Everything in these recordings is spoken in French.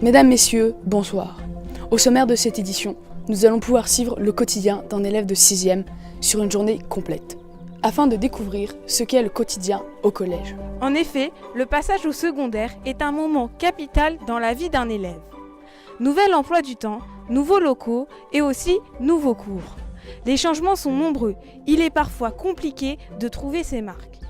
Mesdames, Messieurs, bonsoir. Au sommaire de cette édition, nous allons pouvoir suivre le quotidien d'un élève de 6e sur une journée complète, afin de découvrir ce qu'est le quotidien au collège. En effet, le passage au secondaire est un moment capital dans la vie d'un élève. Nouvel emploi du temps, nouveaux locaux et aussi nouveaux cours. Les changements sont nombreux, il est parfois compliqué de trouver ses marques.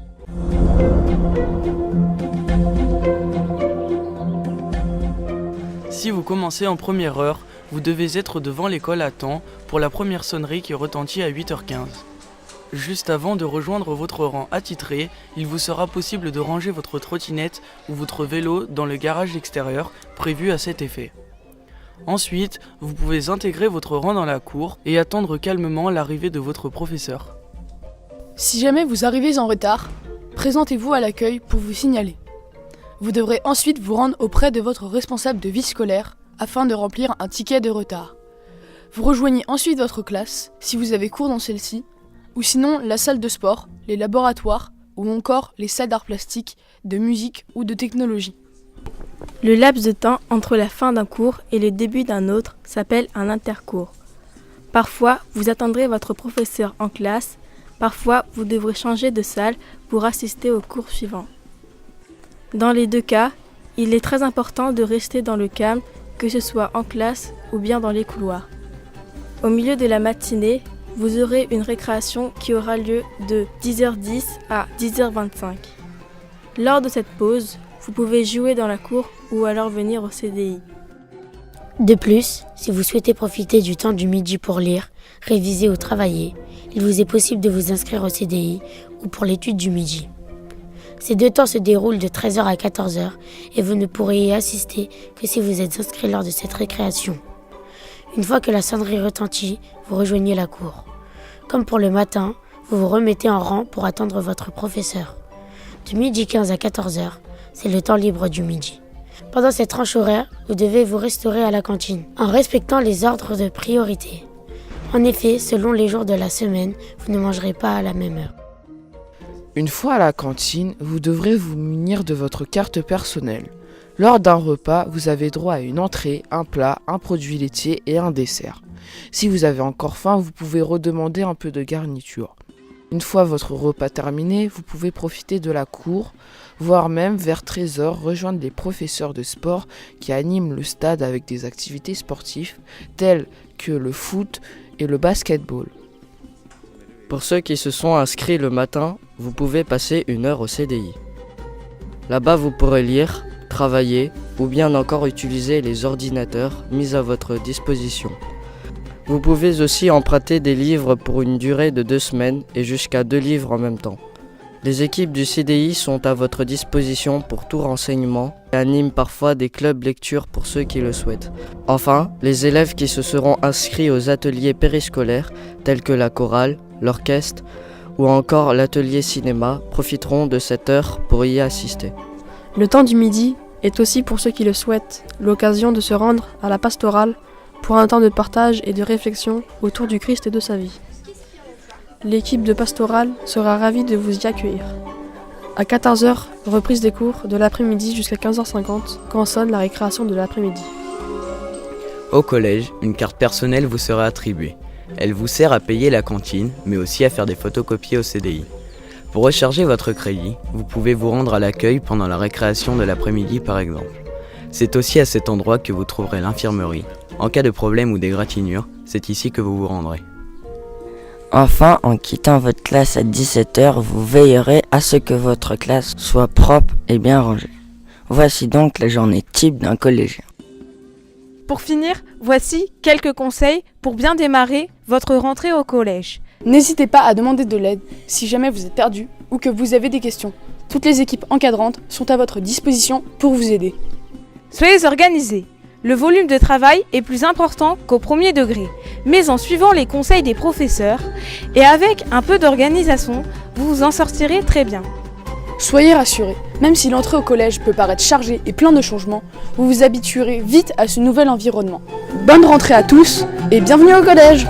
Si vous commencez en première heure, vous devez être devant l'école à temps pour la première sonnerie qui retentit à 8h15. Juste avant de rejoindre votre rang attitré, il vous sera possible de ranger votre trottinette ou votre vélo dans le garage extérieur prévu à cet effet. Ensuite, vous pouvez intégrer votre rang dans la cour et attendre calmement l'arrivée de votre professeur. Si jamais vous arrivez en retard, présentez-vous à l'accueil pour vous signaler. Vous devrez ensuite vous rendre auprès de votre responsable de vie scolaire afin de remplir un ticket de retard. Vous rejoignez ensuite votre classe, si vous avez cours dans celle-ci, ou sinon la salle de sport, les laboratoires ou encore les salles d'art plastique, de musique ou de technologie. Le laps de temps entre la fin d'un cours et le début d'un autre s'appelle un intercours. Parfois, vous attendrez votre professeur en classe, parfois vous devrez changer de salle pour assister au cours suivant. Dans les deux cas, il est très important de rester dans le calme, que ce soit en classe ou bien dans les couloirs. Au milieu de la matinée, vous aurez une récréation qui aura lieu de 10h10 à 10h25. Lors de cette pause, vous pouvez jouer dans la cour ou alors venir au CDI. De plus, si vous souhaitez profiter du temps du midi pour lire, réviser ou travailler, il vous est possible de vous inscrire au CDI ou pour l'étude du midi. Ces deux temps se déroulent de 13h à 14h et vous ne pourrez y assister que si vous êtes inscrit lors de cette récréation. Une fois que la sonnerie retentit, vous rejoignez la cour. Comme pour le matin, vous vous remettez en rang pour attendre votre professeur. De midi 15 à 14h, c'est le temps libre du midi. Pendant cette tranche horaire, vous devez vous restaurer à la cantine, en respectant les ordres de priorité. En effet, selon les jours de la semaine, vous ne mangerez pas à la même heure. Une fois à la cantine, vous devrez vous munir de votre carte personnelle. Lors d'un repas, vous avez droit à une entrée, un plat, un produit laitier et un dessert. Si vous avez encore faim, vous pouvez redemander un peu de garniture. Une fois votre repas terminé, vous pouvez profiter de la cour, voire même vers 13h rejoindre les professeurs de sport qui animent le stade avec des activités sportives telles que le foot et le basketball. Pour ceux qui se sont inscrits le matin, vous pouvez passer une heure au CDI. Là-bas, vous pourrez lire, travailler ou bien encore utiliser les ordinateurs mis à votre disposition. Vous pouvez aussi emprunter des livres pour une durée de 2 semaines et jusqu'à 2 livres en même temps. Les équipes du CDI sont à votre disposition pour tout renseignement et animent parfois des clubs lecture pour ceux qui le souhaitent. Enfin, les élèves qui se seront inscrits aux ateliers périscolaires tels que la chorale, l'orchestre ou encore l'atelier cinéma profiteront de cette heure pour y assister. Le temps du midi est aussi pour ceux qui le souhaitent l'occasion de se rendre à la pastorale pour un temps de partage et de réflexion autour du Christ et de sa vie. L'équipe de pastorale sera ravie de vous y accueillir. À 14h, reprise des cours de l'après-midi jusqu'à 15h50 quand sonne la récréation de l'après-midi. Au collège, une carte personnelle vous sera attribuée. Elle vous sert à payer la cantine, mais aussi à faire des photocopies au CDI. Pour recharger votre crédit, vous pouvez vous rendre à l'accueil pendant la récréation de l'après-midi par exemple. C'est aussi à cet endroit que vous trouverez l'infirmerie. En cas de problème ou d'égratignure, c'est ici que vous vous rendrez. Enfin, en quittant votre classe à 17h, vous veillerez à ce que votre classe soit propre et bien rangée. Voici donc la journée type d'un collégien. Pour finir, voici quelques conseils pour bien démarrer votre rentrée au collège. N'hésitez pas à demander de l'aide si jamais vous êtes perdu ou que vous avez des questions. Toutes les équipes encadrantes sont à votre disposition pour vous aider. Soyez organisés. Le volume de travail est plus important qu'au premier degré, mais en suivant les conseils des professeurs et avec un peu d'organisation, vous vous en sortirez très bien. Soyez rassurés, même si l'entrée au collège peut paraître chargée et plein de changements, vous vous habituerez vite à ce nouvel environnement. Bonne rentrée à tous et bienvenue au collège!